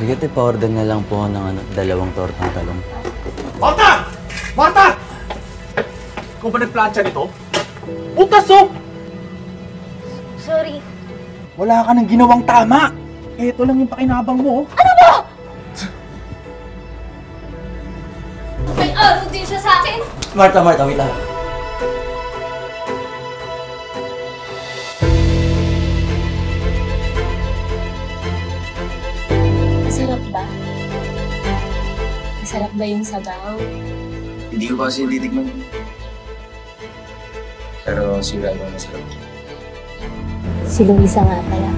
Sige, pa-order na lang po ng dalawang tortang talong. Marta! Marta! Ikaw ba nagplansya nito? Butas, oh! Sorry. Wala ka nang ginawang tama. Ito lang yung pakinabang mo, oh. Ano mo? May araw din siya sa akin. Marta, wait lang. Masarap ba? Masarap ba yung sabaw? Hindi ko kasi titikman. Pero sigurado masarap. Si Luisa nga pala.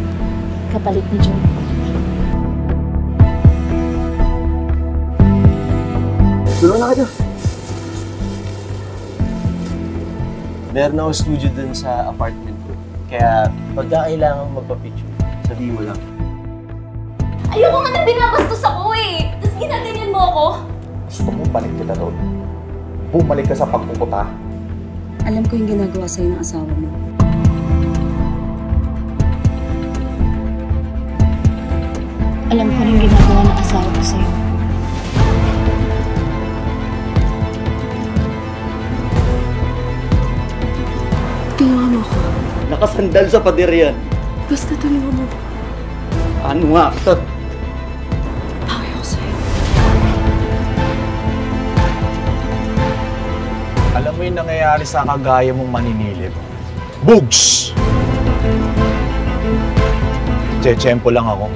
Kapalit ni John. Tulong na kayo. Meron ako studio dun sa apartment ko. Kaya pagka kailangan magpa-picture, sabihin mo lang. Ayoko nga na binabastos ako eh! Tapos ginaganyan mo ako? Gusto mo balik kita doon? Bumalik ka sa pagpuputa? Alam ko yung ginagawa sa'yo ng asawa mo. Alam ko rin ginagawa ng asawa ko sa'yo. Tulungan mo ako. Nakasandal sa pader yan. Basta tulungan mo. Ano nga? Pakay ako sa'yo. Alam mo yung nangyayari sa kagaya mong maninilip? Bugs! Tsempo lang ako.